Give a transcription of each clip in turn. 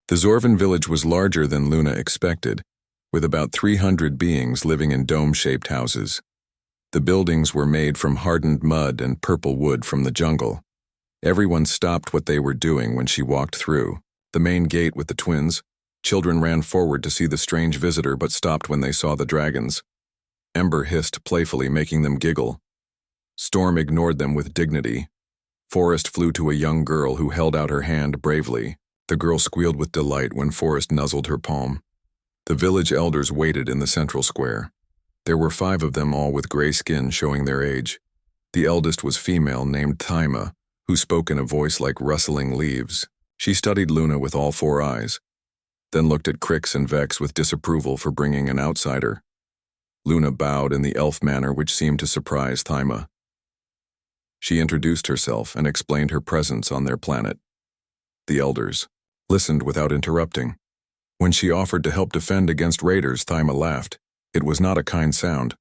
The Zorvan village was larger than Luna expected, with about 300 beings living in dome-shaped houses. The buildings were made from hardened mud and purple wood from the jungle. Everyone stopped what they were doing when she walked through. The main gate with the twins, children ran forward to see the strange visitor but stopped when they saw the dragons. Ember hissed playfully, making them giggle. Storm ignored them with dignity. Forest flew to a young girl who held out her hand bravely. The girl squealed with delight when Forest nuzzled her palm. The village elders waited in the central square. There were 5 of them, all with gray skin showing their age. The eldest was female, named Thyma, who spoke in a voice like rustling leaves. She studied Luna with all 4 eyes, then looked at Crix and Vex with disapproval for bringing an outsider. Luna bowed in the elf manner which seemed to surprise Thyma. She introduced herself and explained her presence on their planet. The elders listened without interrupting. When she offered to help defend against raiders, Thyma laughed. It was not a kind sound.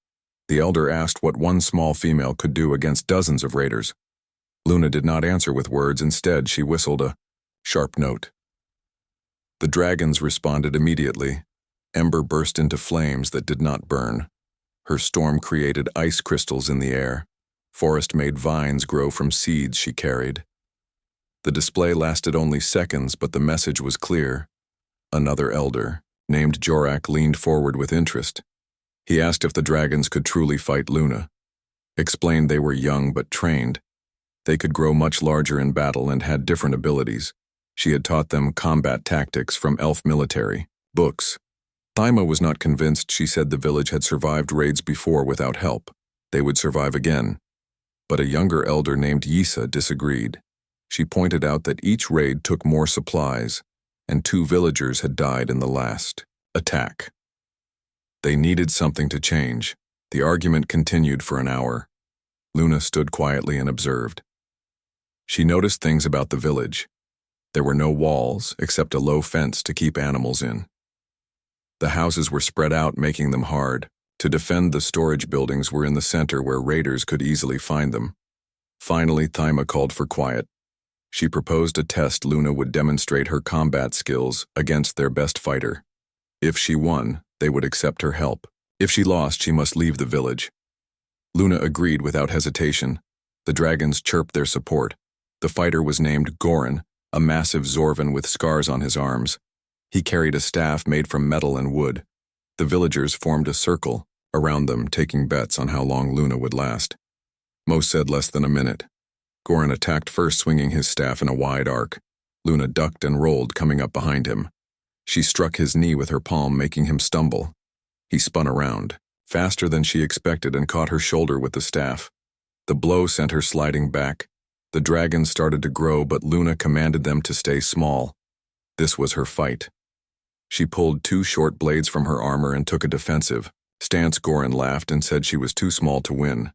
The elder asked what one small female could do against dozens of raiders. Luna did not answer with words. Instead, she whistled a sharp note. The dragons responded immediately. Ember burst into flames that did not burn. Her storm created ice crystals in the air. Forest made vines grow from seeds she carried. The display lasted only seconds, but the message was clear. Another elder, named Jorak, leaned forward with interest. He asked if the dragons could truly fight Luna. Explained they were young but trained. They could grow much larger in battle and had different abilities. She had taught them combat tactics from elf military books. Thyma was not convinced. She said the village had survived raids before without help. They would survive again. But a younger elder named Yisa disagreed. She pointed out that each raid took more supplies, and 2 villagers had died in the last attack. They needed something to change. The argument continued for an hour. Luna stood quietly and observed. She noticed things about the village. There were no walls except a low fence to keep animals in. The houses were spread out, making them hard to defend. The storage buildings were in the center where raiders could easily find them. Finally, Thyma called for quiet. She proposed a test. Luna would demonstrate her combat skills against their best fighter. If she won, they would accept her help. If she lost, she must leave the village. Luna agreed without hesitation. The dragons chirped their support. The fighter was named Goran, a massive Zorvan with scars on his arms. He carried a staff made from metal and wood. The villagers formed a circle around them, taking bets on how long Luna would last. Most said less than a minute. Goran attacked first, swinging his staff in a wide arc. Luna ducked and rolled, coming up behind him. She struck his knee with her palm, making him stumble. He spun around, faster than she expected, and caught her shoulder with the staff. The blow sent her sliding back. The dragons started to grow, but Luna commanded them to stay small. This was her fight. She pulled 2 short blades from her armor and took a defensive stance. Goran laughed and said she was too small to win.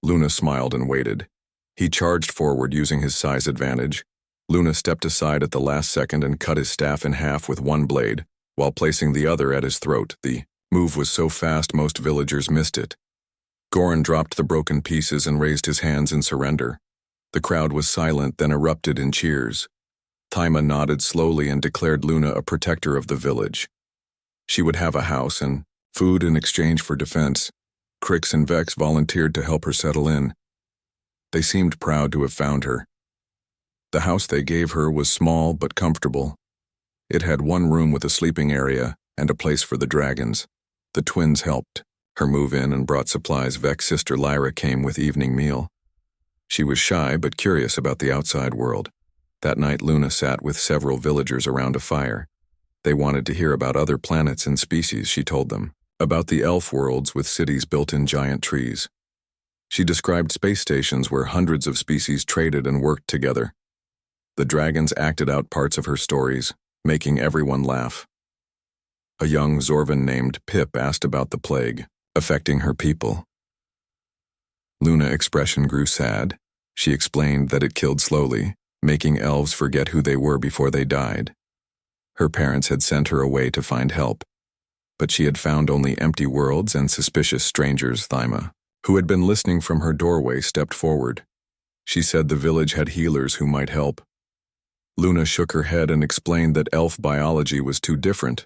Luna smiled and waited. He charged forward using his size advantage. Luna stepped aside at the last second and cut his staff in half with one blade, while placing the other at his throat. The move was so fast most villagers missed it. Goran dropped the broken pieces and raised his hands in surrender. The crowd was silent, then erupted in cheers. Thyma nodded slowly and declared Luna a protector of the village. She would have a house and food in exchange for defense. Crix and Vex volunteered to help her settle in. They seemed proud to have found her. The house they gave her was small but comfortable. It had 1 room with a sleeping area and a place for the dragons. The twins helped her move in and brought supplies. Vex's sister Lyra came with evening meal. She was shy but curious about the outside world. That night Luna sat with several villagers around a fire. They wanted to hear about other planets and species. She told them about the elf worlds with cities built in giant trees. She described space stations where hundreds of species traded and worked together. The dragons acted out parts of her stories, making everyone laugh. A young Zorvan named Pip asked about the plague affecting her people. Luna's expression grew sad. She explained that it killed slowly, making elves forget who they were before they died. Her parents had sent her away to find help, but she had found only empty worlds and suspicious strangers. Thyma, who had been listening from her doorway, stepped forward. She said the village had healers who might help. Luna shook her head and explained that elf biology was too different,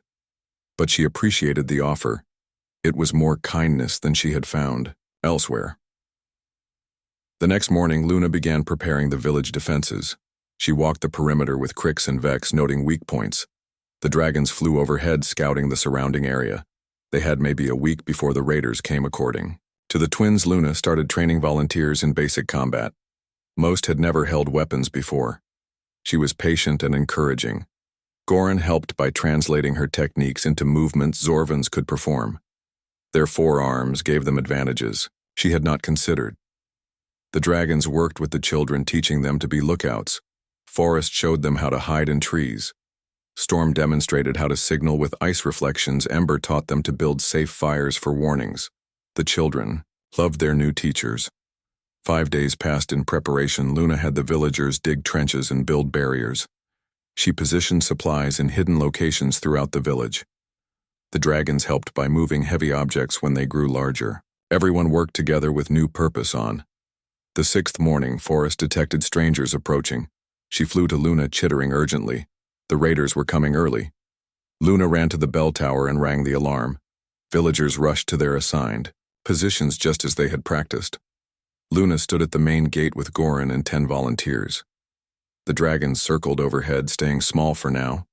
but she appreciated the offer. It was more kindness than she had found elsewhere. The next morning, Luna began preparing the village defenses. She walked the perimeter with Crix and Vex, noting weak points. The dragons flew overhead, scouting the surrounding area. They had maybe a week before the raiders came according to the twins. Luna started training volunteers in basic combat. Most had never held weapons before. She was patient and encouraging. Goran helped by translating her techniques into movements Zorvans could perform. Their forearms gave them advantages she had not considered. The dragons worked with the children, teaching them to be lookouts. Forest showed them how to hide in trees. Storm demonstrated how to signal with ice reflections. Ember taught them to build safe fires for warnings. The children loved their new teachers. 5 days passed in preparation. Luna had the villagers dig trenches and build barriers. She positioned supplies in hidden locations throughout the village. The dragons helped by moving heavy objects when they grew larger. Everyone worked together with new purpose on. The 6th morning, Forest detected strangers approaching. She flew to Luna, chittering urgently. The raiders were coming early. Luna ran to the bell tower and rang the alarm. Villagers rushed to their assigned positions just as they had practiced. Luna stood at the main gate with Goran and 10 volunteers. The dragons circled overhead, staying small for now.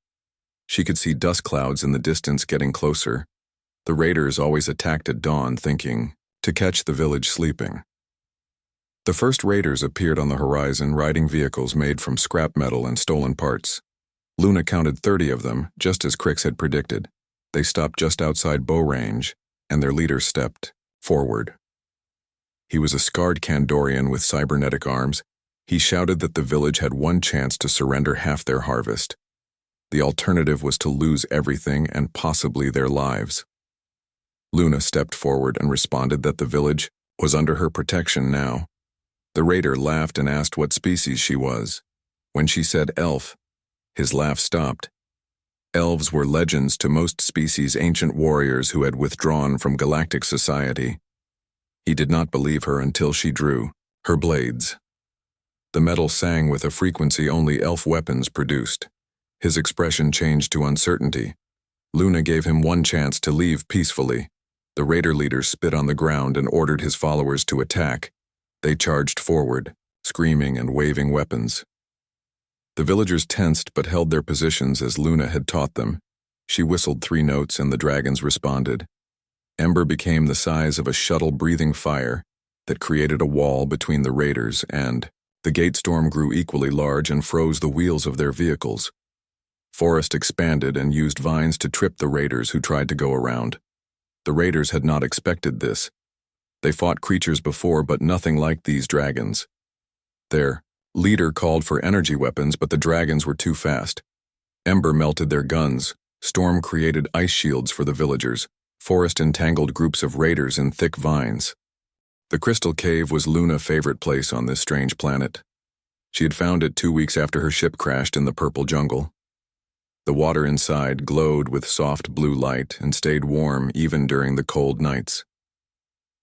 She could see dust clouds in the distance getting closer. The raiders always attacked at dawn, thinking to catch the village sleeping. The first raiders appeared on the horizon, riding vehicles made from scrap metal and stolen parts. Luna counted 30 of them, just as Crix had predicted. They stopped just outside bow range, and their leader stepped forward. He was a scarred Kandorian with cybernetic arms. He shouted that the village had one chance to surrender half their harvest. The alternative was to lose everything and possibly their lives. Luna stepped forward and responded that the village was under her protection now. The raider laughed and asked what species she was. When she said elf, his laugh stopped. Elves were legends to most species, ancient warriors who had withdrawn from galactic society. He did not believe her until she drew her blades. The metal sang with a frequency only elf weapons produced. His expression changed to uncertainty. Luna gave him one chance to leave peacefully. The raider leader spit on the ground and ordered his followers to attack. They charged forward, screaming and waving weapons. The villagers tensed but held their positions as Luna had taught them. She whistled 3 notes and the dragons responded. Ember became the size of a shuttle breathing fire that created a wall between the raiders, and the gate storm grew equally large and froze the wheels of their vehicles. Forest expanded and used vines to trip the raiders who tried to go around. The raiders had not expected this. They fought creatures before, but nothing like these dragons. Their leader called for energy weapons, but the dragons were too fast. Ember melted their guns. Storm created ice shields for the villagers. Forest entangled groups of raiders in thick vines. The Crystal Cave was Luna's favorite place on this strange planet. She had found it 2 weeks after her ship crashed in the purple jungle. The water inside glowed with soft blue light and stayed warm even during the cold nights.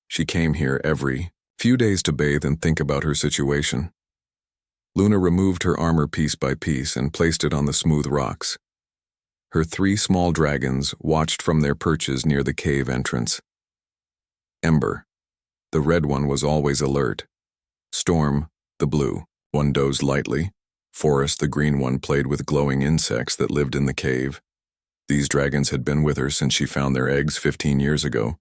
She came here every few days to bathe and think about her situation. Luna removed her armor piece by piece and placed it on the smooth rocks. Her 3 small dragons watched from their perches near the cave entrance. Ember, the red one, was always alert. Storm, the blue one, dozed lightly. Forest, the green one, played with glowing insects that lived in the cave. These dragons had been with her since she found their eggs 15 years ago.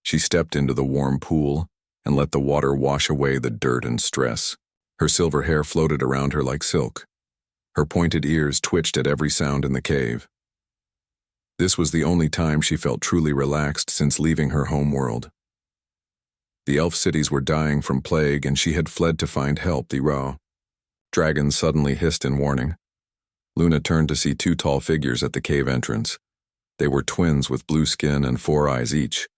She stepped into the warm pool and let the water wash away the dirt and stress. Her silver hair floated around her like silk. Her pointed ears twitched at every sound in the cave. This was the only time she felt truly relaxed since leaving her home world. The elf cities were dying from plague, and she had fled to find help. The raw dragons suddenly hissed in warning. Luna turned to see 2 tall figures at the cave entrance. They were twins with blue skin and 4 eyes each.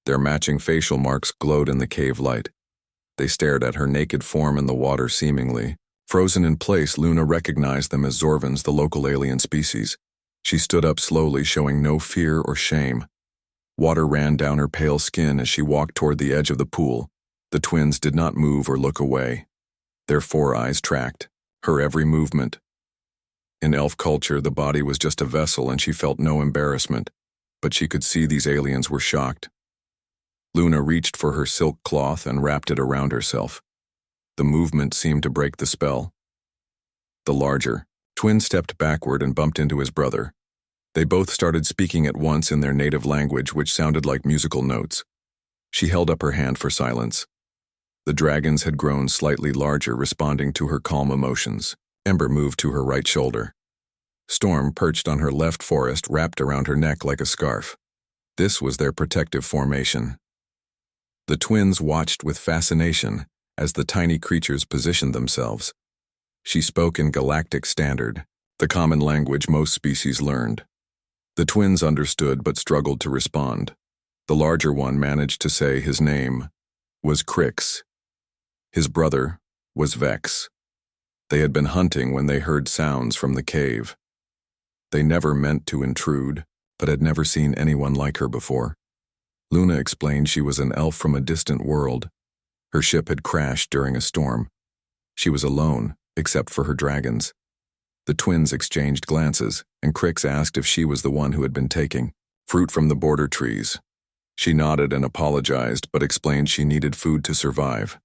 Their matching facial marks glowed in the cave light. They stared at her naked form in the water, seemingly frozen in place. Luna recognized them as Zorvans, the local alien species. She stood up slowly, showing no fear or shame. Water ran down her pale skin as she walked toward the edge of the pool. The twins did not move or look away. Their 4 eyes tracked her every movement. In elf culture, the body was just a vessel and she felt no embarrassment, but she could see these aliens were shocked. Luna reached for her silk cloth and wrapped it around herself. The movement seemed to break the spell. The larger twin stepped backward and bumped into his brother. They both started speaking at once in their native language, which sounded like musical notes. She held up her hand for silence. The dragons had grown slightly larger, responding to her calm emotions. Ember moved to her right shoulder. Storm perched on her left, Forest wrapped around her neck like a scarf. This was their protective formation. The twins watched with fascination as the tiny creatures positioned themselves. She spoke in Galactic Standard, the common language most species learned. The twins understood but struggled to respond. The larger one managed to say his name was Crix. His brother was Vex. They had been hunting when they heard sounds from the cave. They never meant to intrude, but had never seen anyone like her before. Luna explained she was an elf from a distant world. Her ship had crashed during a storm. She was alone, except for her dragons. The twins exchanged glances, and Crix asked if she was the one who had been taking fruit from the border trees. She nodded and apologized, but explained she needed food to survive.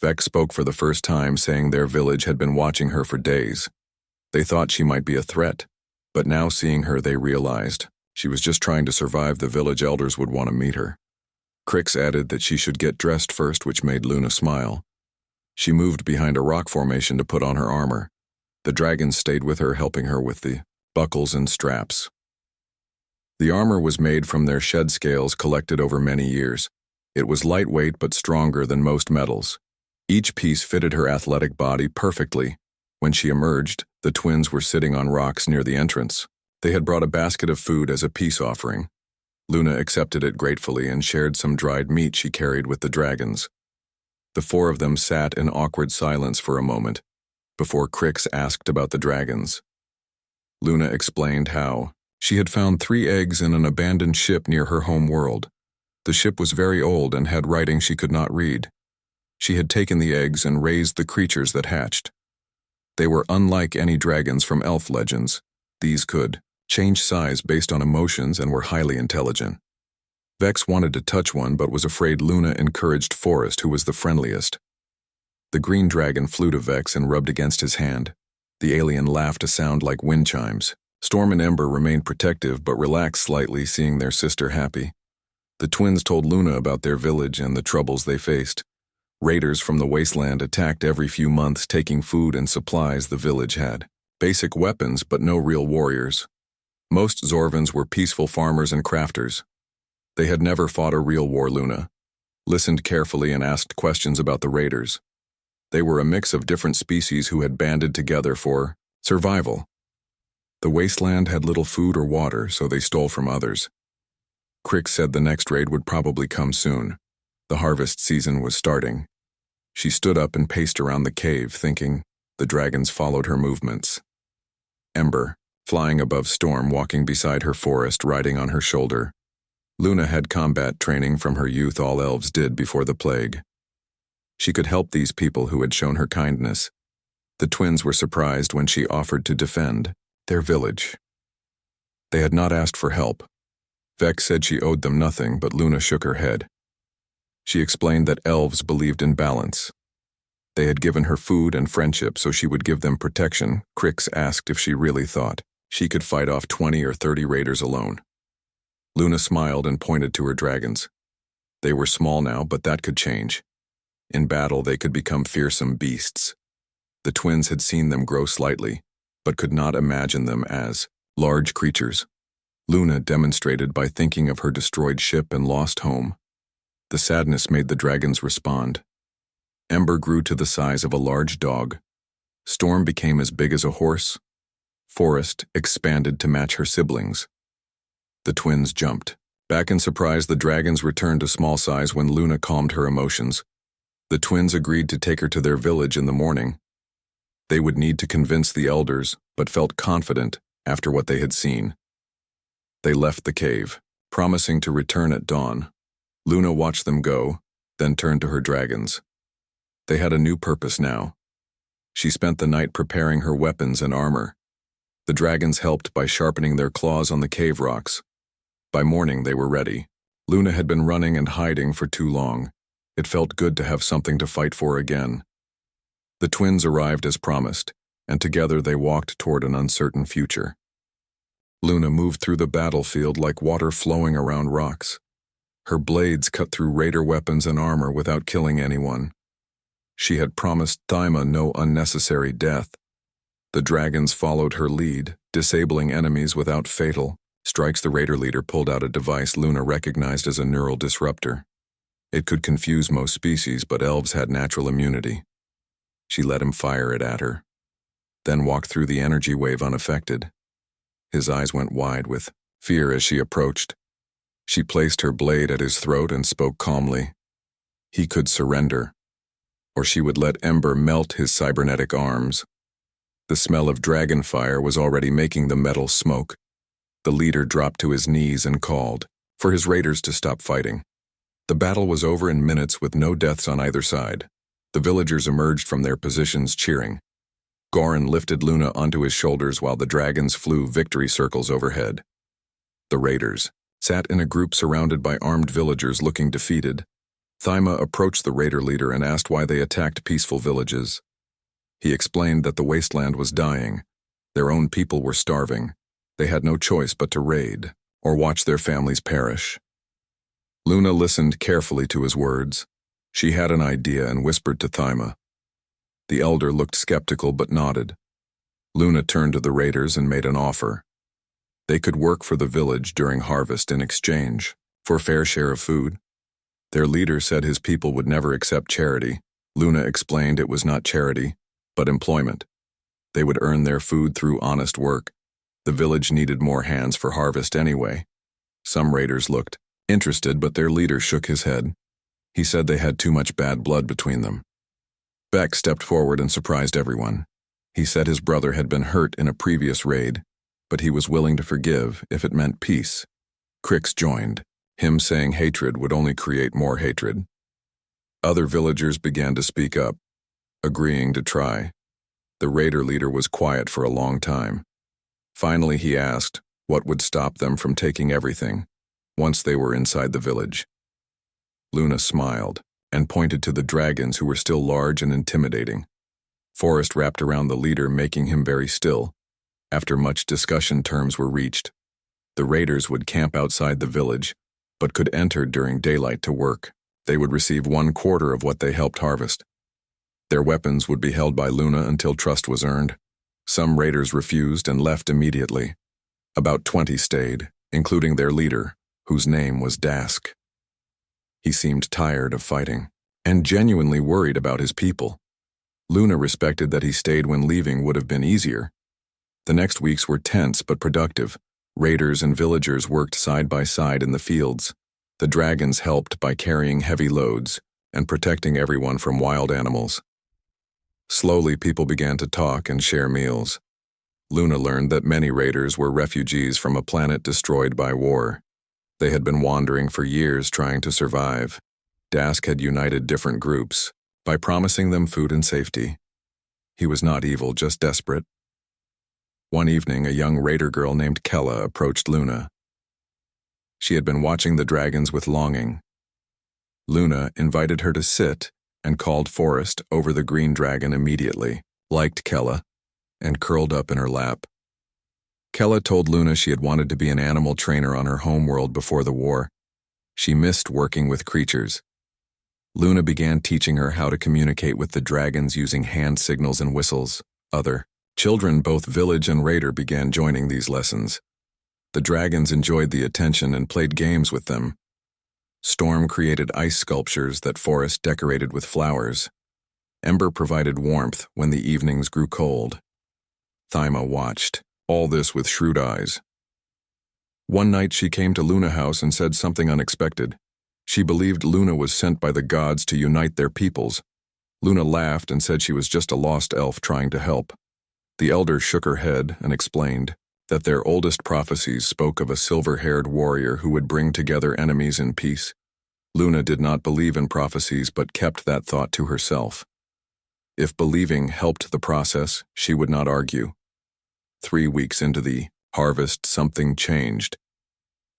Vex spoke for the first time, saying their village had been watching her for days. They thought she might be a threat, but now seeing her they realized she was just trying to survive. The village elders would want to meet her. Crix added that she should get dressed first, which made Luna smile. She moved behind a rock formation to put on her armor. The dragons stayed with her, helping her with the buckles and straps. The armor was made from their shed scales collected over many years. It was lightweight but stronger than most metals. Each piece fitted her athletic body perfectly. When she emerged, the twins were sitting on rocks near the entrance. They had brought a basket of food as a peace offering. Luna accepted it gratefully and shared some dried meat she carried with the dragons. The four of them sat in awkward silence for a moment, before Crix asked about the dragons. Luna explained how she had found 3 eggs in an abandoned ship near her home world. The ship was very old and had writing she could not read. She had taken the eggs and raised the creatures that hatched. They were unlike any dragons from elf legends. These could change size based on emotions and were highly intelligent. Vex wanted to touch one but was afraid. Luna encouraged Forest, who was the friendliest. The green dragon flew to Vex and rubbed against his hand. The alien laughed a sound like wind chimes. Storm and Ember remained protective but relaxed slightly, seeing their sister happy. The twins told Luna about their village and the troubles they faced. Raiders from the wasteland attacked every few months, taking food and supplies the village had. Basic weapons, but no real warriors. Most Zorvans were peaceful farmers and crafters. They had never fought a real war. Luna listened carefully and asked questions about the raiders. They were a mix of different species who had banded together for survival. The wasteland had little food or water, so they stole from others. Crix said the next raid would probably come soon. The harvest season was starting. She stood up and paced around the cave, thinking. The dragons followed her movements. Ember, flying above Storm, walking beside her, Forest riding on her shoulder. Luna had combat training from her youth. All elves did before the plague. She could help these people who had shown her kindness. The twins were surprised when she offered to defend their village. They had not asked for help. Vex said she owed them nothing, but Luna shook her head. She explained that elves believed in balance. They had given her food and friendship, so she would give them protection. Crix asked if she really thought she could fight off 20 or 30 raiders alone. Luna smiled and pointed to her dragons. They were small now, but that could change. In battle, they could become fearsome beasts. The twins had seen them grow slightly, but could not imagine them as large creatures. Luna demonstrated by thinking of her destroyed ship and lost home. The sadness made the dragons respond. Ember grew to the size of a large dog. Storm became as big as a horse. Forest expanded to match her siblings. The twins jumped back in surprise. The dragons returned to small size when Luna calmed her emotions. The twins agreed to take her to their village in the morning. They would need to convince the elders, but felt confident after what they had seen. They left the cave, promising to return at dawn. Luna watched them go, then turned to her dragons. They had a new purpose now. She spent the night preparing her weapons and armor. The dragons helped by sharpening their claws on the cave rocks. By morning, they were ready. Luna had been running and hiding for too long. It felt good to have something to fight for again. The twins arrived as promised, and together they walked toward an uncertain future. Luna moved through the battlefield like water flowing around rocks. Her blades cut through raider weapons and armor without killing anyone. She had promised Thyma no unnecessary death. The dragons followed her lead, disabling enemies without fatal strikes. The raider leader pulled out a device Luna recognized as a neural disruptor. It could confuse most species, but elves had natural immunity. She let him fire it at her, then walked through the energy wave unaffected. His eyes went wide with fear as she approached. She placed her blade at his throat and spoke calmly. He could surrender, or she would let Ember melt his cybernetic arms. The smell of dragon fire was already making the metal smoke. The leader dropped to his knees and called for his raiders to stop fighting. The battle was over in minutes with no deaths on either side. The villagers emerged from their positions cheering. Goran lifted Luna onto his shoulders while the dragons flew victory circles overhead. The raiders sat in a group surrounded by armed villagers looking defeated. Thyma approached the raider leader and asked why they attacked peaceful villages. He explained that the wasteland was dying. Their own people were starving. They had no choice but to raid, or watch their families perish. Luna listened carefully to his words. She had an idea and whispered to Thyma. The elder looked skeptical but nodded. Luna turned to the raiders and made an offer. They could work for the village during harvest in exchange for a fair share of food. Their leader said his people would never accept charity. Luna explained it was not charity, but employment. They would earn their food through honest work. The village needed more hands for harvest anyway. Some raiders looked interested, but their leader shook his head. He said they had too much bad blood between them. Beck stepped forward and surprised everyone. He said his brother had been hurt in a previous raid, but he was willing to forgive if it meant peace. Crix joined, him saying hatred would only create more hatred. Other villagers began to speak up, agreeing to try. The raider leader was quiet for a long time. Finally, he asked what would stop them from taking everything once they were inside the village. Luna smiled and pointed to the dragons who were still large and intimidating. Forest wrapped around the leader, making him very still. After much discussion, terms were reached. The raiders would camp outside the village, but could enter during daylight to work. They would receive 1/4 of what they helped harvest. Their weapons would be held by Luna until trust was earned. Some raiders refused and left immediately. About 20 stayed, including their leader, whose name was Dask. He seemed tired of fighting and genuinely worried about his people. Luna respected that he stayed when leaving would have been easier. The next weeks were tense but productive. Raiders and villagers worked side by side in the fields. The dragons helped by carrying heavy loads and protecting everyone from wild animals. Slowly, people began to talk and share meals. Luna learned that many raiders were refugees from a planet destroyed by war. They had been wandering for years trying to survive. Dask had united different groups by promising them food and safety. He was not evil, just desperate. One evening, a young raider girl named Kella approached Luna. She had been watching the dragons with longing. Luna invited her to sit and called Forest over the green dragon immediately, liked Kella, and curled up in her lap. Kella told Luna she had wanted to be an animal trainer on her homeworld before the war. She missed working with creatures. Luna began teaching her how to communicate with the dragons using hand signals and whistles. Other children, both village and raider, began joining these lessons. The dragons enjoyed the attention and played games with them. Storm created ice sculptures that Forest decorated with flowers. Ember provided warmth when the evenings grew cold. Thyma watched, all this with shrewd eyes. One night she came to Luna House and said something unexpected. She believed Luna was sent by the gods to unite their peoples. Luna laughed and said she was just a lost elf trying to help. The elder shook her head and explained that their oldest prophecies spoke of a silver-haired warrior who would bring together enemies in peace. Luna did not believe in prophecies but kept that thought to herself. If believing helped the process, she would not argue. 3 weeks into the harvest, something changed.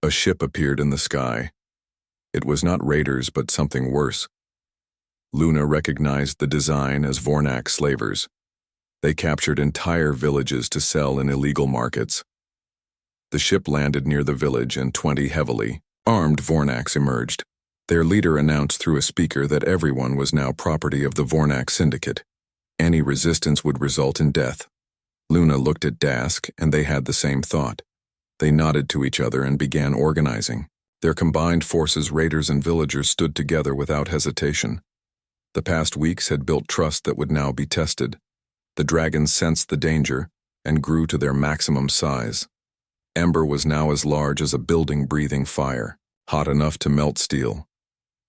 A ship appeared in the sky. It was not raiders, but something worse. Luna recognized the design as Vornak slavers. They captured entire villages to sell in illegal markets. The ship landed near the village and 20 heavily armed Vornaks emerged. Their leader announced through a speaker that everyone was now property of the Vornak Syndicate. Any resistance would result in death. Luna looked at Dask, and they had the same thought. They nodded to each other and began organizing. Their combined forces, raiders and villagers, stood together without hesitation. The past weeks had built trust that would now be tested. The dragons sensed the danger and grew to their maximum size. Ember was now as large as a building breathing fire, hot enough to melt steel.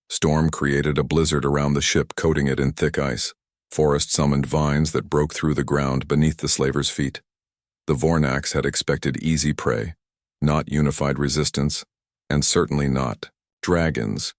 Storm created a blizzard around the ship, coating it in thick ice. Forest summoned vines that broke through the ground beneath the slavers' feet. The Vornaks had expected easy prey, not unified resistance, and certainly not dragons.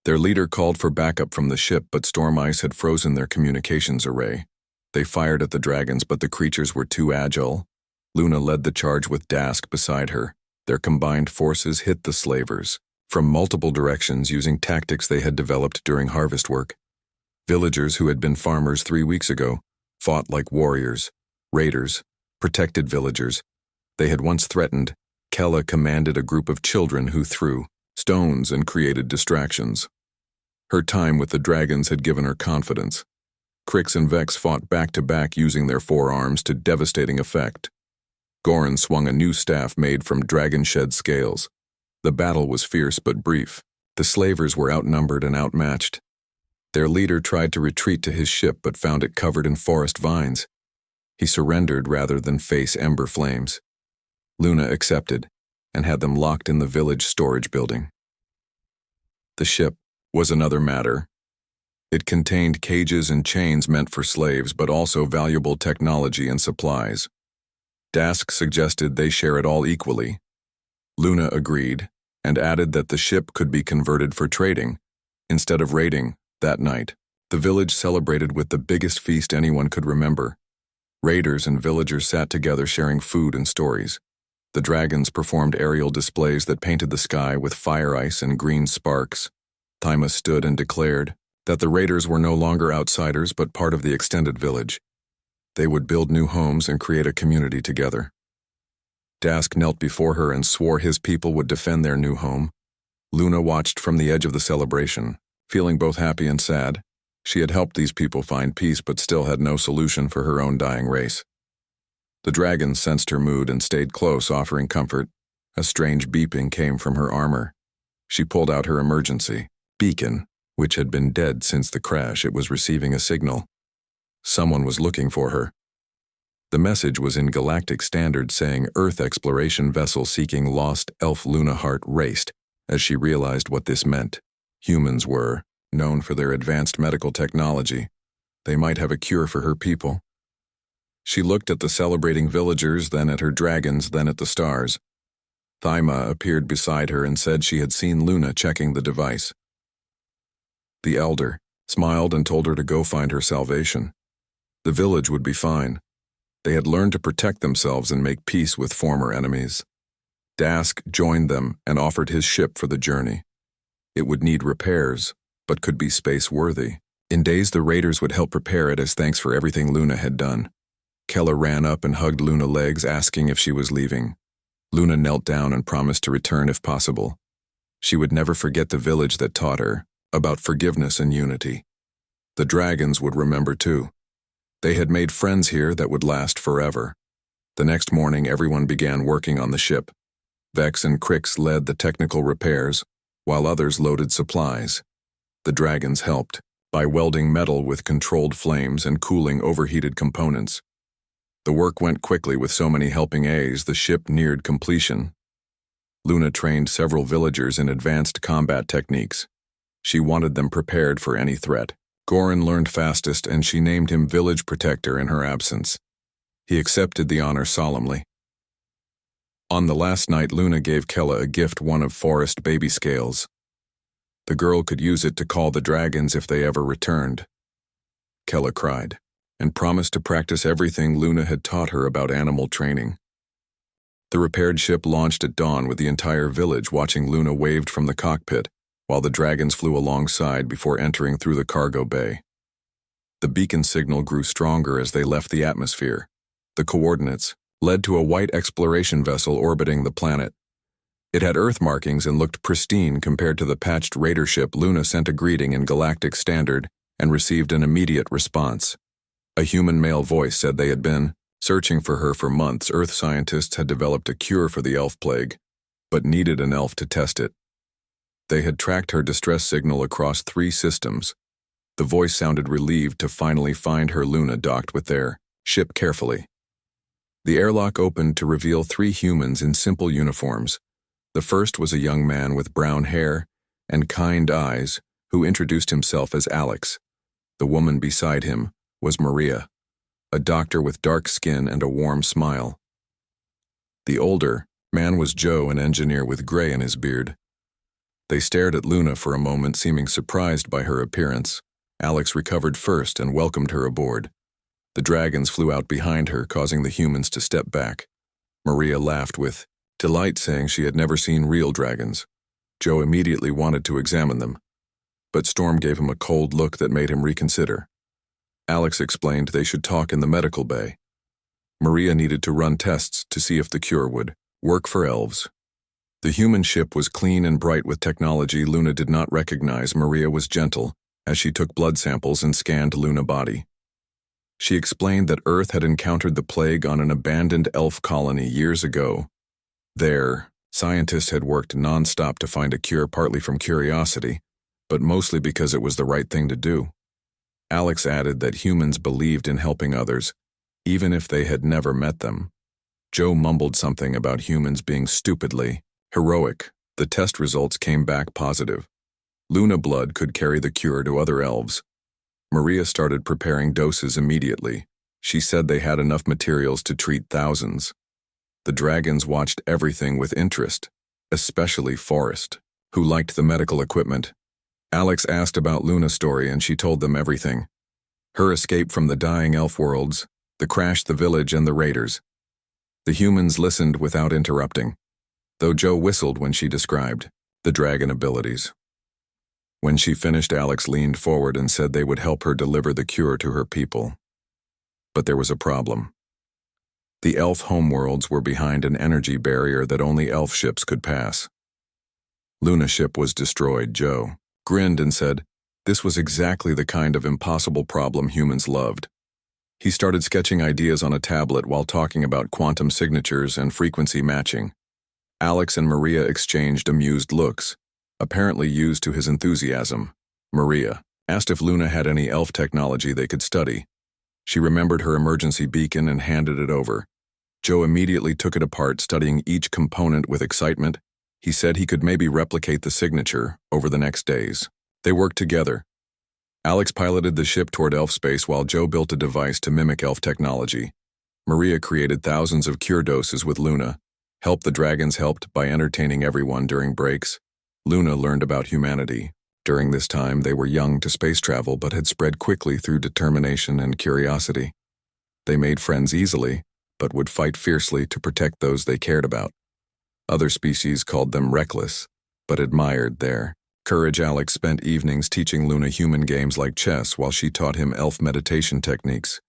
Their leader called for backup from the ship, but storm ice had frozen their communications array. They fired at the dragons, but the creatures were too agile. Luna led the charge with Dask beside her. Their combined forces hit the slavers from multiple directions using tactics they had developed during harvest work. Villagers who had been farmers 3 weeks ago fought like warriors. Raiders protected villagers they had once threatened. Kella commanded a group of children who threw stones and created distractions. Her time with the dragons had given her confidence. Crix and Vex fought back-to-back using their forearms to devastating effect. Goran swung a new staff made from dragon-shed scales. The battle was fierce but brief. The slavers were outnumbered and outmatched. Their leader tried to retreat to his ship but found it covered in forest vines. He surrendered rather than face ember flames. Luna accepted and had them locked in the village storage building. The ship was another matter. It contained cages and chains meant for slaves, but also valuable technology and supplies. Dask suggested they share it all equally. Luna agreed and added that the ship could be converted for trading. Instead of raiding, that night, the village celebrated with the biggest feast anyone could remember. Raiders and villagers sat together sharing food and stories. The dragons performed aerial displays that painted the sky with fire ice and green sparks. Thyma stood and declared that the raiders were no longer outsiders but part of the extended village. They would build new homes and create a community together. Dask knelt before her and swore his people would defend their new home. Luna watched from the edge of the celebration, feeling both happy and sad. She had helped these people find peace but still had no solution for her own dying race. The dragons sensed her mood and stayed close, offering comfort. A strange beeping came from her armor. She pulled out her emergency beacon, which had been dead since the crash. It was receiving a signal. Someone was looking for her. The message was in Galactic Standard saying Earth exploration vessel seeking lost elf. Luna heart raced as she realized what this meant. Humans were known for their advanced medical technology. They might have a cure for her people. She looked at the celebrating villagers, then at her dragons, then at the stars. Thyma appeared beside her and said she had seen Luna checking the device. The elder smiled and told her to go find her salvation. The village would be fine. They had learned to protect themselves and make peace with former enemies. Dask joined them and offered his ship for the journey. It would need repairs, but could be space-worthy. In days, the raiders would help prepare it as thanks for everything Luna had done. Kella ran up and hugged Luna's legs, asking if she was leaving. Luna knelt down and promised to return if possible. She would never forget the village that taught her about forgiveness and unity. The dragons would remember too. They had made friends here that would last forever. The next morning, everyone began working on the ship. Vex and Crix led the technical repairs, while others loaded supplies. The dragons helped by welding metal with controlled flames and cooling overheated components. The work went quickly with so many helping A's. The ship neared completion. Luna trained several villagers in advanced combat techniques. She wanted them prepared for any threat. Goran learned fastest, and she named him Village Protector in her absence. He accepted the honor solemnly. On the last night, Luna gave Kella a gift, one of forest baby scales. The girl could use it to call the dragons if they ever returned. Kella cried, and promised to practice everything Luna had taught her about animal training. The repaired ship launched at dawn with the entire village watching Luna waved from the cockpit, while the dragons flew alongside before entering through the cargo bay. The beacon signal grew stronger as they left the atmosphere. The coordinates led to a white exploration vessel orbiting the planet. It had Earth markings and looked pristine compared to the patched raider ship. Luna sent a greeting in Galactic Standard and received an immediate response. A human male voice said they had been searching for her for months. Earth scientists had developed a cure for the elf plague, but needed an elf to test it. They had tracked her distress signal across 3 systems. The voice sounded relieved to finally find her. Luna docked with their ship carefully. The airlock opened to reveal 3 humans in simple uniforms. The first was a young man with brown hair and kind eyes who introduced himself as Alex. The woman beside him was Maria, a doctor with dark skin and a warm smile. The older man was Joe, an engineer with gray in his beard. They stared at Luna for a moment, seeming surprised by her appearance. Alex recovered first and welcomed her aboard. The dragons flew out behind her, causing the humans to step back. Maria laughed with delight, saying she had never seen real dragons. Joe immediately wanted to examine them, but Storm gave him a cold look that made him reconsider. Alex explained they should talk in the medical bay. Maria needed to run tests to see if the cure would work for elves. The human ship was clean and bright with technology Luna did not recognize. Maria was gentle as she took blood samples and scanned Luna's body. She explained that Earth had encountered the plague on an abandoned elf colony years ago. There, scientists had worked non-stop to find a cure, partly from curiosity, but mostly because it was the right thing to do. Alex added that humans believed in helping others, even if they had never met them. Joe mumbled something about humans being stupidly heroic. The test results came back positive. Luna blood could carry the cure to other elves. Maria started preparing doses immediately. She said they had enough materials to treat thousands. The dragons watched everything with interest, especially Forrest, who liked the medical equipment. Alex asked about Luna's story and she told them everything. Her escape from the dying elf worlds, the crash, the village, and the raiders. The humans listened without interrupting, though Joe whistled when she described the dragon abilities. When she finished, Alex leaned forward and said they would help her deliver the cure to her people. But there was a problem. The elf homeworlds were behind an energy barrier that only elf ships could pass. Luna's ship was destroyed. Joe grinned and said, this was exactly the kind of impossible problem humans loved. He started sketching ideas on a tablet while talking about quantum signatures and frequency matching. Alex and Maria exchanged amused looks, apparently used to his enthusiasm. Maria asked if Luna had any elf technology they could study. She remembered her emergency beacon and handed it over. Joe immediately took it apart, studying each component with excitement. He said he could maybe replicate the signature over the next days. They worked together. Alex piloted the ship toward elf space while Joe built a device to mimic elf technology. Maria created thousands of cure doses with Luna. The dragons helped by entertaining everyone during breaks. Luna learned about humanity. During this time, they were young to space travel but had spread quickly through determination and curiosity. They made friends easily, but would fight fiercely to protect those they cared about. Other species called them reckless, but admired their courage. Alex spent evenings teaching Luna human games like chess while she taught him elf meditation techniques.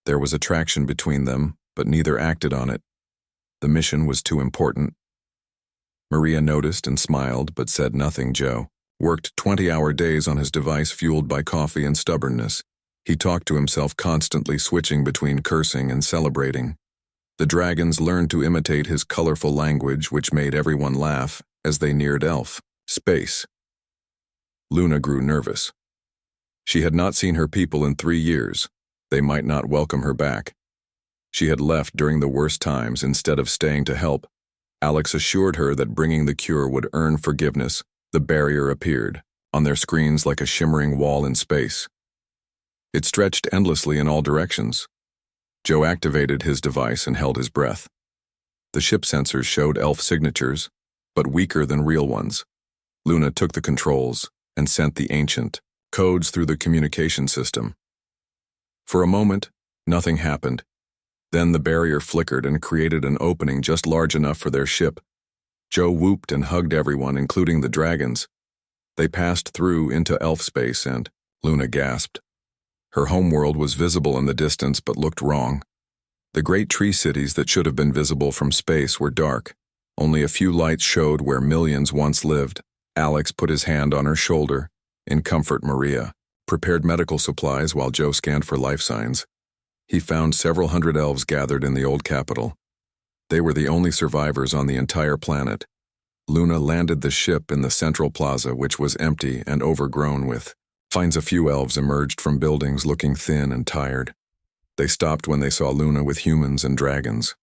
There was attraction between them, but neither acted on it. The mission was too important. Maria noticed and smiled but said nothing. Joe worked 20-hour days on his device, fueled by coffee and stubbornness. He talked to himself, constantly switching between cursing and celebrating. The dragons learned to imitate his colorful language, which made everyone laugh as they neared elf space. Luna grew nervous. She had not seen her people in 3 years. They might not welcome her back. She had left during the worst times instead of staying to help. Alex assured her that bringing the cure would earn forgiveness. The barrier appeared on their screens like a shimmering wall in space. It stretched endlessly in all directions. Joe activated his device and held his breath. The ship sensors showed elf signatures, but weaker than real ones. Luna took the controls and sent the ancient codes through the communication system. For a moment, nothing happened. Then the barrier flickered and created an opening just large enough for their ship. Joe whooped and hugged everyone, including the dragons. They passed through into elf space and Luna gasped. Her homeworld was visible in the distance but looked wrong. The great tree cities that should have been visible from space were dark. Only a few lights showed where millions once lived. Alex put his hand on her shoulder. In comfort, Maria prepared medical supplies while Joe scanned for life signs. He found several hundred elves gathered in the old capital. They were the only survivors on the entire planet. Luna landed the ship in the central plaza, which was empty and overgrown with finds. A few elves emerged from buildings looking thin and tired. They stopped when they saw Luna with humans and dragons.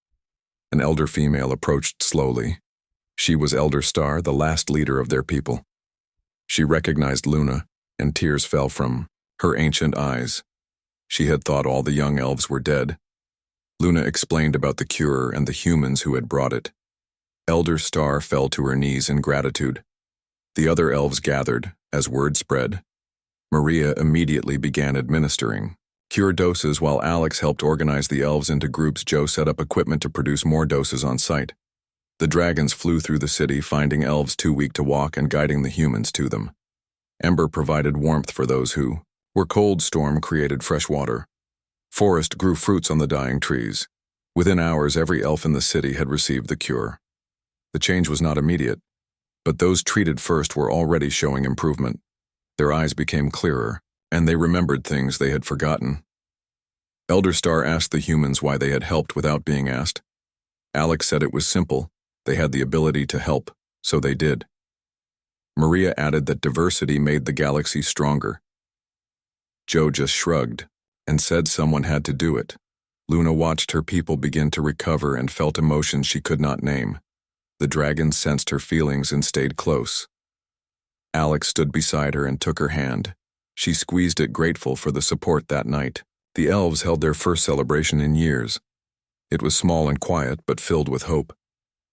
An elder female approached slowly. She was Elder Star, the last leader of their people. She recognized Luna, and tears fell from her ancient eyes. She had thought all the young elves were dead. Luna explained about the cure and the humans who had brought it. Elder Star fell to her knees in gratitude. The other elves gathered as word spread. Maria immediately began administering cure doses while Alex helped organize the elves into groups. Joe set up equipment to produce more doses on site. The dragons flew through the city, finding elves too weak to walk and guiding the humans to them. Ember provided warmth for those who were cold. Storm created fresh water. Forest grew fruits on the dying trees. Within hours, every elf in the city had received the cure. The change was not immediate, but those treated first were already showing improvement. Their eyes became clearer, and they remembered things they had forgotten. Elder Star asked the humans why they had helped without being asked. Alex said it was simple. They had the ability to help, so they did. Maria added that diversity made the galaxy stronger. Joe just shrugged and said someone had to do it. Luna watched her people begin to recover and felt emotions she could not name. The dragons sensed her feelings and stayed close. Alex stood beside her and took her hand. She squeezed it, grateful for the support that night. The elves held their first celebration in years. It was small and quiet, but filled with hope.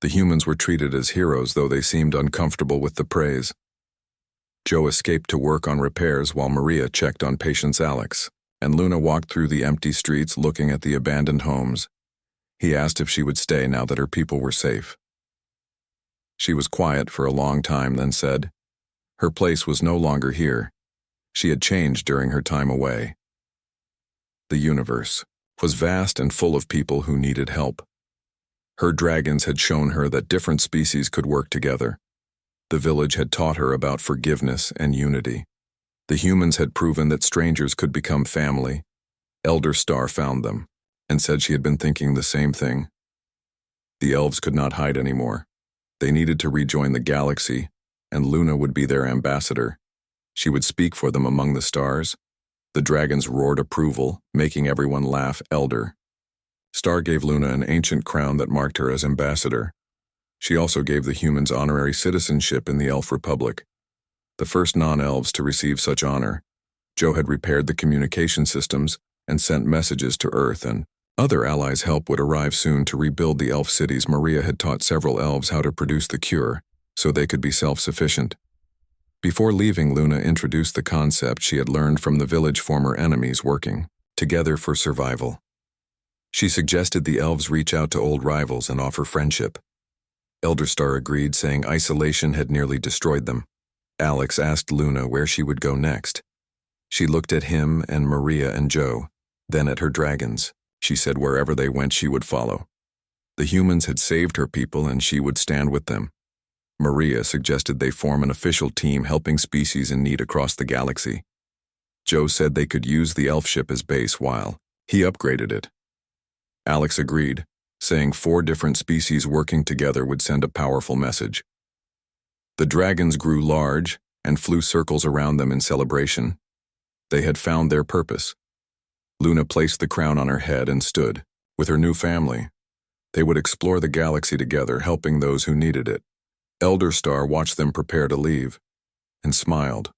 The humans were treated as heroes, though they seemed uncomfortable with the praise. Joe escaped to work on repairs while Maria checked on patients. Alex and Luna walked through the empty streets looking at the abandoned homes. He asked if she would stay now that her people were safe. She was quiet for a long time, then said her place was no longer here. She had changed during her time away. The universe was vast and full of people who needed help. Her dragons had shown her that different species could work together. The village had taught her about forgiveness and unity. The humans had proven that strangers could become family. Elder Star found them and said she had been thinking the same thing. The elves could not hide anymore. They needed to rejoin the galaxy, and Luna would be their ambassador. She would speak for them among the stars. The dragons roared approval, making everyone laugh. Elder Star gave Luna an ancient crown that marked her as ambassador. She also gave the humans honorary citizenship in the Elf Republic, the first non-elves to receive such honor. Joe had repaired the communication systems and sent messages to Earth, and other allies' help would arrive soon to rebuild the elf cities. Maria had taught several elves how to produce the cure, so they could be self-sufficient. Before leaving, Luna introduced the concept she had learned from the village former enemies working together for survival. She suggested the elves reach out to old rivals and offer friendship. Elder Star agreed, saying isolation had nearly destroyed them. Alex asked Luna where she would go next. She looked at him and Maria and Joe, then at her dragons. She said wherever they went she would follow. The humans had saved her people and she would stand with them. Maria suggested they form an official team helping species in need across the galaxy. Joe said they could use the elf ship as base while he upgraded it. Alex agreed, saying 4 different species working together would send a powerful message. The dragons grew large and flew circles around them in celebration. They had found their purpose. Luna placed the crown on her head and stood. With her new family, they would explore the galaxy together, helping those who needed it. Elder Star watched them prepare to leave and smiled.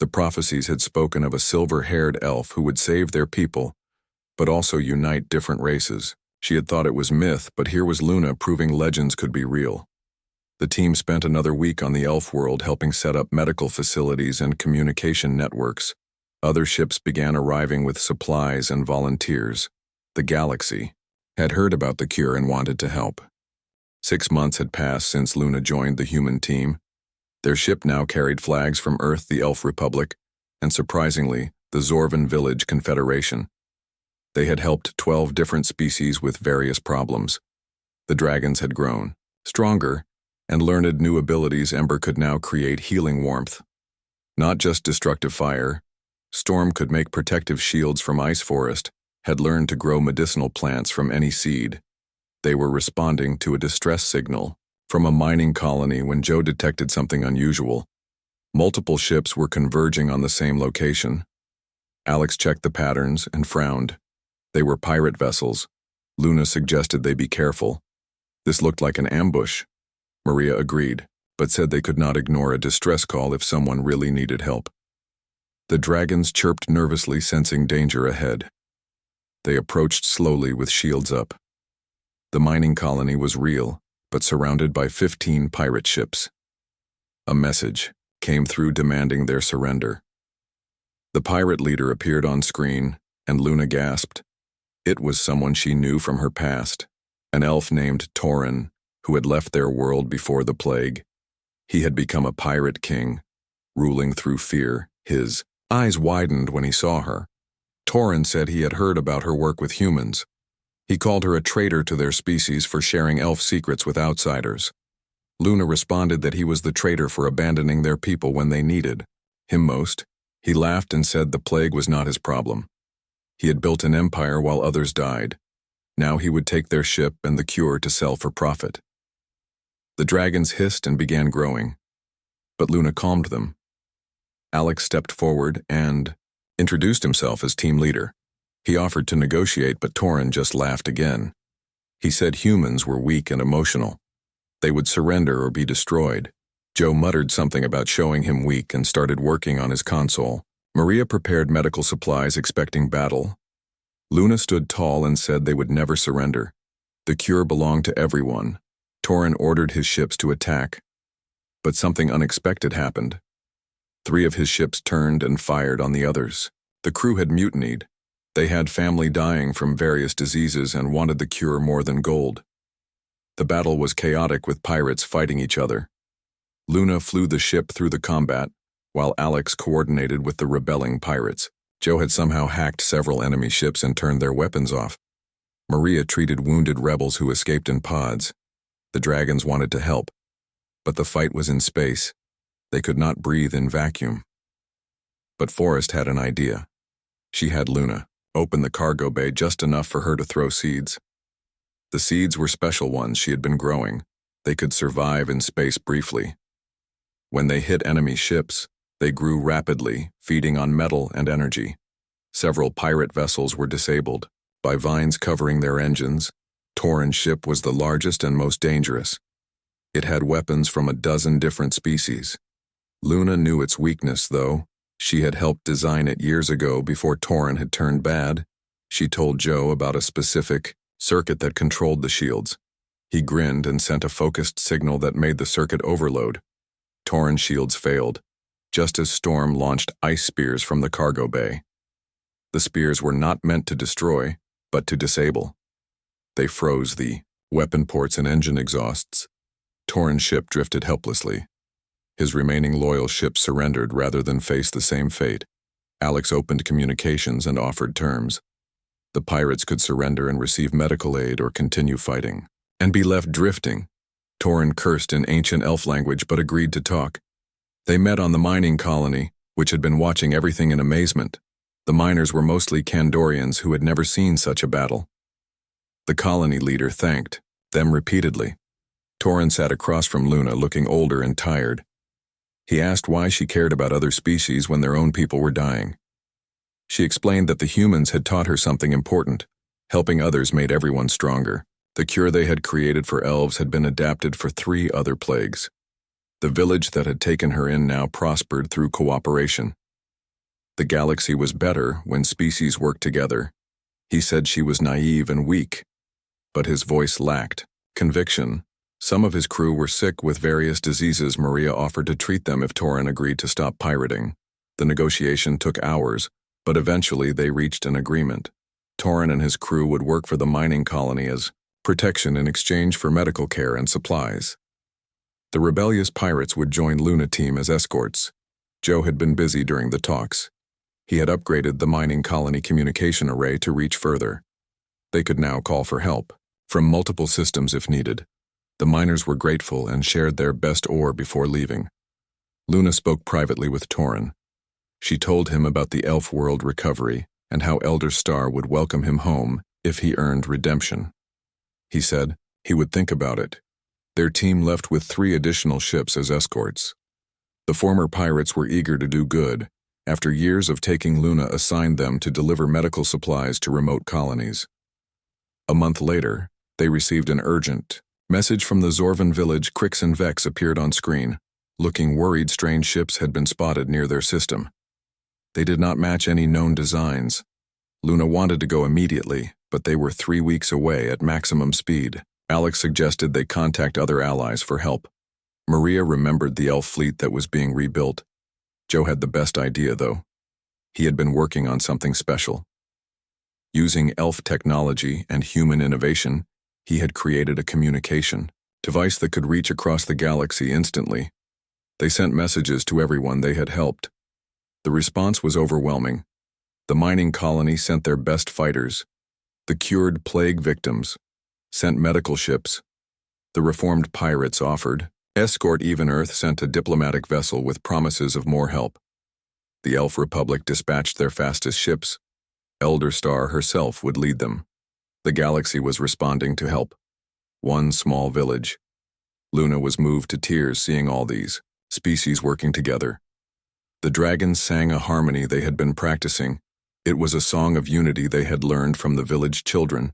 The prophecies had spoken of a silver-haired elf who would save their people, but also unite different races. She had thought it was myth, but here was Luna proving legends could be real. The team spent another week on the elf world helping set up medical facilities and communication networks. Other ships began arriving with supplies and volunteers. The galaxy had heard about the cure and wanted to help. 6 months had passed since Luna joined the human team. Their ship now carried flags from Earth, the Elf Republic, and surprisingly, the Zorvan Village Confederation. They had helped 12 different species with various problems. The dragons had grown stronger and learned new abilities. Ember could now create healing warmth. Not just destructive fire, Storm could make protective shields from Ice Forest, had learned to grow medicinal plants from any seed. They were responding to a distress signal from a mining colony when Joe detected something unusual. Multiple ships were converging on the same location. Alex checked the patterns and frowned. They were pirate vessels. Luna suggested they be careful. This looked like an ambush. Maria agreed, but said they could not ignore a distress call if someone really needed help. The dragons chirped nervously, sensing danger ahead. They approached slowly with shields up. The mining colony was real, but surrounded by 15 pirate ships. A message came through demanding their surrender. The pirate leader appeared on screen, and Luna gasped. It was someone she knew from her past, an elf named Torin, who had left their world before the plague. He had become a pirate king, ruling through fear. His eyes widened when he saw her. Torin said he had heard about her work with humans. He called her a traitor to their species for sharing elf secrets with outsiders. Luna responded that he was the traitor for abandoning their people when they needed him most. He laughed and said the plague was not his problem. He had built an empire while others died. Now he would take their ship and the cure to sell for profit. The dragons hissed and began growing, but Luna calmed them. Alex stepped forward and introduced himself as team leader. He offered to negotiate, but Torin just laughed again. He said humans were weak and emotional. They would surrender or be destroyed. Joe muttered something about showing him weak and started working on his console. Maria prepared medical supplies, expecting battle. Luna stood tall and said they would never surrender. The cure belonged to everyone. Torin ordered his ships to attack. But something unexpected happened. 3 of his ships turned and fired on the others. The crew had mutinied. They had family dying from various diseases and wanted the cure more than gold. The battle was chaotic, with pirates fighting each other. Luna flew the ship through the combat, while Alex coordinated with the rebelling pirates. Joe had somehow hacked several enemy ships and turned their weapons off. Maria treated wounded rebels who escaped in pods. The dragons wanted to help, but the fight was in space. They could not breathe in vacuum. But Forrest had an idea. She had Luna open the cargo bay just enough for her to throw seeds. The seeds were special ones she had been growing. They could survive in space briefly. When they hit enemy ships, they grew rapidly, feeding on metal and energy. Several pirate vessels were disabled by vines covering their engines. Torin's ship was the largest and most dangerous. It had weapons from a dozen different species. Luna knew its weakness, though. She had helped design it years ago before Torin had turned bad. She told Joe about a specific circuit that controlled the shields. He grinned and sent a focused signal that made the circuit overload. Torin's shields failed, just as Storm launched ice spears from the cargo bay. The spears were not meant to destroy, but to disable. They froze the weapon ports and engine exhausts. Torin's ship drifted helplessly. His remaining loyal ships surrendered rather than face the same fate. Alex opened communications and offered terms. The pirates could surrender and receive medical aid or continue fighting, and be left drifting. Torin cursed in ancient elf language but agreed to talk. They met on the mining colony, which had been watching everything in amazement. The miners were mostly Kandorians who had never seen such a battle. The colony leader thanked them repeatedly. Torin sat across from Luna, looking older and tired. He asked why she cared about other species when their own people were dying. She explained that the humans had taught her something important. Helping others made everyone stronger. The cure they had created for elves had been adapted for 3 other plagues. The village that had taken her in now prospered through cooperation. The galaxy was better when species worked together. He said she was naive and weak, but his voice lacked conviction. Some of his crew were sick with various diseases. Maria offered to treat them if Torin agreed to stop pirating. The negotiation took hours, but eventually they reached an agreement. Torrin and his crew would work for the mining colony as protection in exchange for medical care and supplies. The rebellious pirates would join Luna team as escorts. Joe had been busy during the talks. He had upgraded the mining colony communication array to reach further. They could now call for help from multiple systems if needed. The miners were grateful and shared their best ore before leaving. Luna spoke privately with Torrin. She told him about the elf world recovery and how Elder Star would welcome him home if he earned redemption. He said he would think about it. Their team left with 3 additional ships as escorts. The former pirates were eager to do good. After years of taking, Luna assigned them to deliver medical supplies to remote colonies. A month later, they received an urgent message from the Zorvan village. Crix and Vex appeared on screen. Looking worried, strange ships had been spotted near their system. They did not match any known designs. Luna wanted to go immediately, but they were 3 weeks away at maximum speed. Alex suggested they contact other allies for help. Maria remembered the elf fleet that was being rebuilt. Joe had the best idea, though. He had been working on something special. Using elf technology and human innovation, he had created a communication device that could reach across the galaxy instantly. They sent messages to everyone they had helped. The response was overwhelming. The mining colony sent their best fighters. The cured plague victims sent medical ships. The reformed pirates offered escort. Even Earth sent a diplomatic vessel with promises of more help. The Elf Republic dispatched their fastest ships. Elder Star herself would lead them. The galaxy was responding to help. One small village. Luna was moved to tears seeing all these species working together. The dragons sang a harmony they had been practicing. It was a song of unity they had learned from the village children.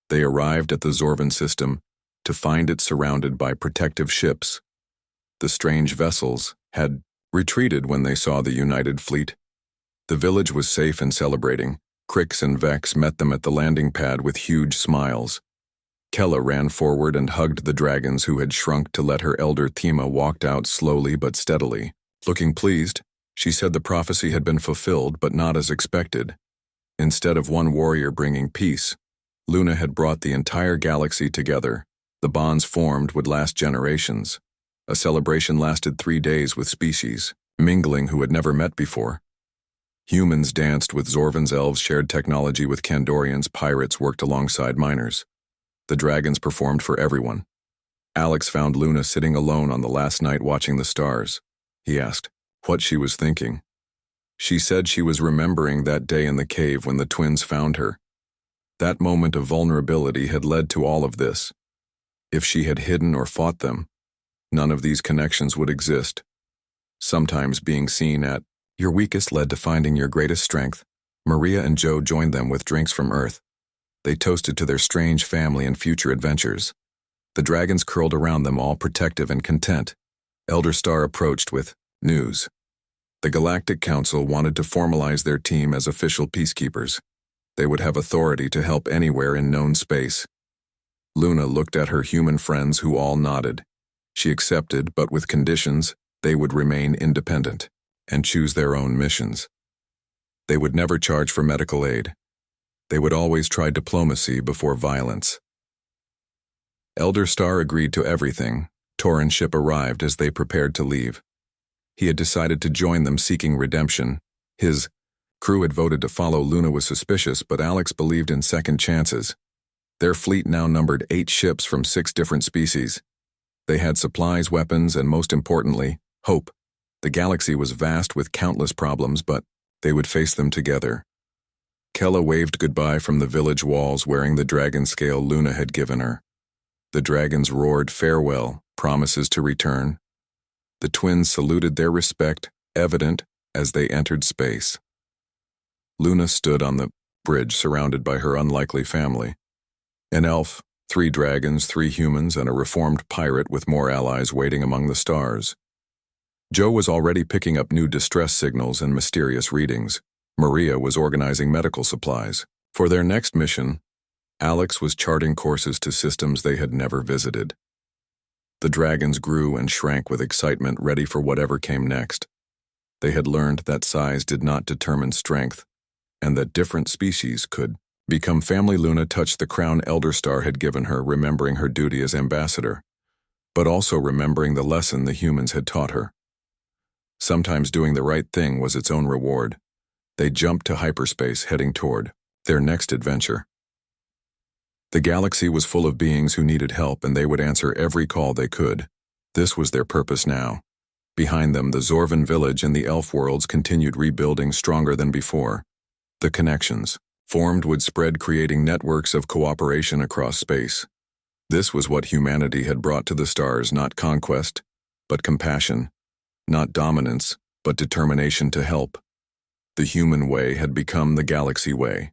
They arrived at the Zorvan system to find it surrounded by protective ships. The strange vessels had retreated when they saw the united fleet. The village was safe and celebrating. Crix and Vex met them at the landing pad with huge smiles. Kella ran forward and hugged the dragons who had shrunk to let her elder Thema walked out slowly but steadily. Looking pleased, she said the prophecy had been fulfilled but not as expected. Instead of one warrior bringing peace, Luna had brought the entire galaxy together. The bonds formed would last generations. A celebration lasted 3 days with species mingling who had never met before. Humans danced with Zorvans, elves shared technology with Kandorians, pirates worked alongside miners. The dragons performed for everyone. Alex found Luna sitting alone on the last night watching the stars. He asked what she was thinking. She said she was remembering that day in the cave when the twins found her. That moment of vulnerability had led to all of this. If she had hidden or fought them, none of these connections would exist. Sometimes being seen at your weakest led to finding your greatest strength. Maria and Joe joined them with drinks from Earth. They toasted to their strange family and future adventures. The dragons curled around them, all protective and content. Elder Star approached with news. The Galactic Council wanted to formalize their team as official peacekeepers. They would have authority to help anywhere in known space. Luna looked at her human friends who all nodded. She accepted, but with conditions. They would remain independent and choose their own missions. They would never charge for medical aid. They would always try diplomacy before violence. Elder Star agreed to everything. Torrin's ship arrived as they prepared to leave. He had decided to join them seeking redemption. His crew had voted to follow. Luna was suspicious, but Alex believed in second chances. Their fleet now numbered 8 ships from 6 different species. They had supplies, weapons, and most importantly, hope. The galaxy was vast with countless problems, but they would face them together. Kella waved goodbye from the village walls wearing the dragon scale Luna had given her. The dragons roared farewell, promises to return. The twins saluted their respect, evident as they entered space. Luna stood on the bridge surrounded by her unlikely family. An elf, 3 dragons, 3 humans, and a reformed pirate with more allies waiting among the stars. Joe was already picking up new distress signals and mysterious readings. Maria was organizing medical supplies. For their next mission, Alex was charting courses to systems they had never visited. The dragons grew and shrank with excitement, ready for whatever came next. They had learned that size did not determine strength, and that different species could become family. Luna touched the crown Elder Star had given her, remembering her duty as ambassador, but also remembering the lesson the humans had taught her. Sometimes doing the right thing was its own reward. They jumped to hyperspace, heading toward their next adventure. The galaxy was full of beings who needed help, and they would answer every call they could. This was their purpose now. Behind them, the Zorvan village and the elf worlds continued rebuilding, stronger than before. The connections formed would spread, creating networks of cooperation across space. This was what humanity had brought to the stars: not conquest, but compassion; not dominance, but determination to help. The human way had become the galaxy way.